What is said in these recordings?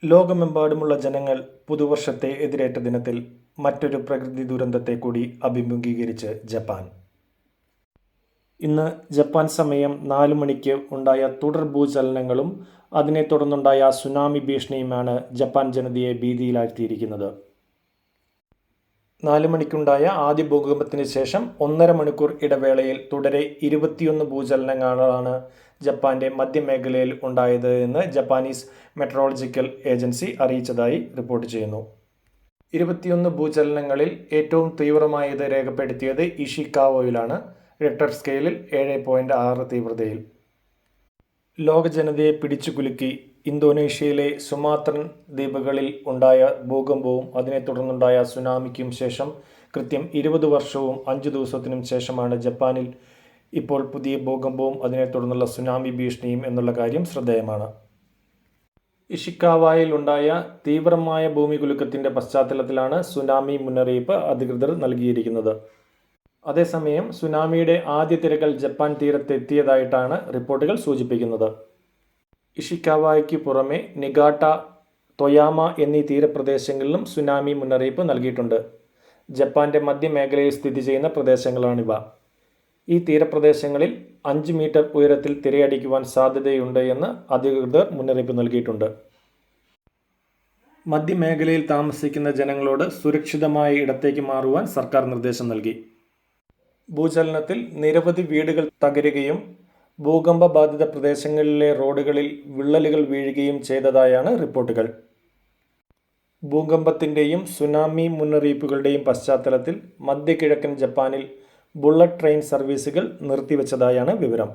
ലോകമെമ്പാടുമുള്ള ജനങ്ങൾ പുതുവർഷത്തെ എതിരേറ്റ ദിനത്തിൽ മറ്റൊരു പ്രകൃതി ദുരന്തത്തെ കൂടി അഭിമുഖീകരിച്ച് ജപ്പാൻ. ഇന്ന് ജപ്പാൻ സമയം 4 മണിക്ക് ഉണ്ടായ തുടർ ഭൂചലനങ്ങളും അതിനെ തുടർന്നുണ്ടായ സുനാമി ഭീഷണിയുമാണ് ജപ്പാൻ ജനതയെ ഭീതിയിലാഴ്ത്തിയിരിക്കുന്നത്. 4 മണിക്കുണ്ടായ ആദ്യ ഭൂകമ്പത്തിന് ശേഷം 1.5 മണിക്കൂർ ഇടവേളയിൽ തുടരെ 21 ഭൂചലനങ്ങളാണ് ജപ്പാന്റെ മധ്യമേഖലയിൽ ഉണ്ടായത് എന്ന് ജപ്പാനീസ് മെട്രോളജിക്കൽ ഏജൻസി അറിയിച്ചതായി റിപ്പോർട്ട് ചെയ്യുന്നു. 21 ഭൂചലനങ്ങളിൽ ഏറ്റവും തീവ്രമായത് രേഖപ്പെടുത്തിയത് ഇഷിക്കാവോയിലാണ്. റിക്ടർ സ്കെയിലിൽ 7.6 തീവ്രതയിൽ. ലോക ജനതയെ പിടിച്ചുകുലുക്കി ഇന്തോനേഷ്യയിലെ സുമാത്രൻ ദ്വീപുകളിൽ ഉണ്ടായ ഭൂകമ്പവും അതിനെ തുടർന്നുണ്ടായ സുനാമിക്കും ശേഷം കൃത്യം 20 വർഷവും 5 ദിവസത്തിനും ശേഷമാണ് ജപ്പാനിൽ ഇപ്പോൾ പുതിയ ഭൂകമ്പവും അതിനെ തുടർന്നുള്ള സുനാമി ഭീഷണിയും എന്നുള്ള കാര്യം ശ്രദ്ധേയമാണ്. ഇഷിക്കാവായിൽ ഉണ്ടായ തീവ്രമായ ഭൂമികുലുക്കത്തിൻ്റെ പശ്ചാത്തലത്തിലാണ് സുനാമി മുന്നറിയിപ്പ് അധികൃതർ നൽകിയിരിക്കുന്നത്. അതേസമയം സുനാമിയുടെ ആദ്യ തിരകൾ ജപ്പാൻ തീരത്തെത്തിയതായിട്ടാണ് റിപ്പോർട്ടുകൾ സൂചിപ്പിക്കുന്നത്. ഇഷിക്കാവായ്ക്ക് പുറമെ നിഗാട്ട, തൊയാമ എന്നീ തീരപ്രദേശങ്ങളിലും സുനാമി മുന്നറിയിപ്പ് നൽകിയിട്ടുണ്ട്. ജപ്പാന്റെ മധ്യമേഖലയിൽ സ്ഥിതി ചെയ്യുന്ന പ്രദേശങ്ങളാണിവ. ഈ തീരപ്രദേശങ്ങളിൽ 5 മീറ്റർ ഉയരത്തിൽ തിരയടിക്കുവാൻ സാധ്യതയുണ്ട് എന്ന് അധികൃതർ മുന്നറിയിപ്പ് നൽകിയിട്ടുണ്ട്. മധ്യമേഖലയിൽ താമസിക്കുന്ന ജനങ്ങളോട് സുരക്ഷിതമായ ഇടത്തേക്ക് മാറുവാൻ സർക്കാർ നിർദ്ദേശം നൽകി. ഭൂചലനത്തിൽ നിരവധി വീടുകൾ തകരുകയും ഭൂകമ്പ ബാധിത പ്രദേശങ്ങളിലെ റോഡുകളിൽ വിള്ളലുകൾ വീഴുകയും ചെയ്തതായാണ് റിപ്പോർട്ടുകൾ. ഭൂകമ്പത്തിൻ്റെയും സുനാമി മുന്നറിയിപ്പുകളുടെയും പശ്ചാത്തലത്തിൽ മധ്യകിഴക്കൻ ജപ്പാനിൽ ബുള്ളറ്റ് ട്രെയിൻ സർവീസുകൾ നിർത്തിവെച്ചതായാണ് വിവരം.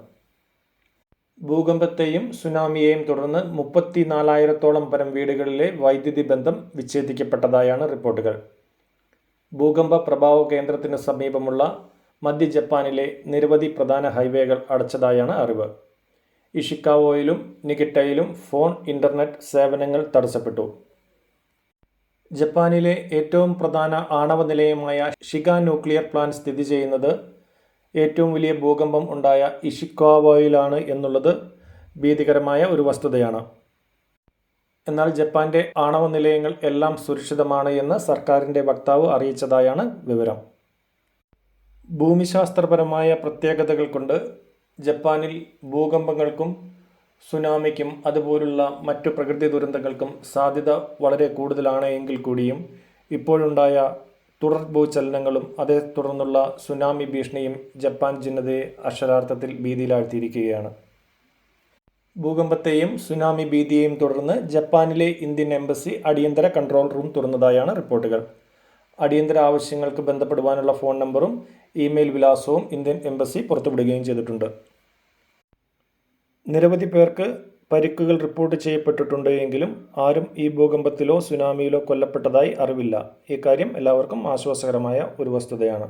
ഭൂകമ്പത്തെയും സുനാമിയെയും തുടർന്ന് 34,000-ഓളം പരം വീടുകളിലെ വൈദ്യുതി ബന്ധം വിച്ഛേദിക്കപ്പെട്ടതായാണ് റിപ്പോർട്ടുകൾ. ഭൂകമ്പ പ്രഭാവ കേന്ദ്രത്തിന് സമീപമുള്ള മധ്യ ജപ്പാനിലെ നിരവധി പ്രധാന ഹൈവേകൾ അടച്ചതായാണ് അറിവ്. ഇഷിക്കാവോയിലും നിഗിട്ടയിലും ഫോൺ, ഇന്റർനെറ്റ് സേവനങ്ങൾ തടസ്സപ്പെട്ടു. ജപ്പാനിലെ ഏറ്റവും പ്രധാന ആണവ നിലയമായ ഷിഗ ന്യൂക്ലിയർ പ്ലാന്റ് സ്ഥിതി ചെയ്യുന്നത് ഏറ്റവും വലിയ ഭൂകമ്പം ഉണ്ടായ ഇഷിക്കാവോയിലാണ് എന്നുള്ളത് ഭീതികരമായ ഒരു വസ്തുതയാണ്. എന്നാൽ ജപ്പാന്റെ ആണവ നിലയങ്ങൾ എല്ലാം സുരക്ഷിതമാണ് എന്ന് സർക്കാരിൻ്റെ വക്താവ് അറിയിച്ചതായാണ് വിവരം. ഭൂമിശാസ്ത്രപരമായ പ്രത്യേകതകൾ കൊണ്ട് ജപ്പാനിൽ ഭൂകമ്പങ്ങൾക്കും സുനാമിക്കും അതുപോലുള്ള മറ്റു പ്രകൃതി ദുരന്തങ്ങൾക്കും സാധ്യത വളരെ കൂടുതലാണ് എങ്കിൽ കൂടിയും ഇപ്പോഴുണ്ടായ തുടർ ഭൂചലനങ്ങളും അതേ തുടർന്നുള്ള സുനാമി ഭീഷണിയും ജപ്പാൻ ജനതയെ അക്ഷരാർത്ഥത്തിൽ ഭീതിയിലാഴ്ത്തിയിരിക്കുകയാണ്. ഭൂകമ്പത്തെയും സുനാമി ഭീതിയെയും തുടർന്ന് ജപ്പാനിലെ ഇന്ത്യൻ എംബസി അടിയന്തര കൺട്രോൾ റൂം തുറന്നതായാണ് റിപ്പോർട്ടുകൾ. അടിയന്തര ആവശ്യങ്ങൾക്ക് ബന്ധപ്പെടുവാനുള്ള ഫോൺ നമ്പറും ഇമെയിൽ വിലാസവും ഇന്ത്യൻ എംബസി പുറത്തുവിടുകയും ചെയ്തിട്ടുണ്ട്. നിരവധി പേർക്ക് പരിക്കുകൾ റിപ്പോർട്ട് ചെയ്യപ്പെട്ടിട്ടുണ്ട് എങ്കിലും ആരും ഈ ഭൂകമ്പത്തിലോ സുനാമിയിലോ കൊല്ലപ്പെട്ടതായി അറിവില്ല. ഇക്കാര്യം എല്ലാവർക്കും ആശ്വാസകരമായ ഒരു വസ്തുതയാണ്.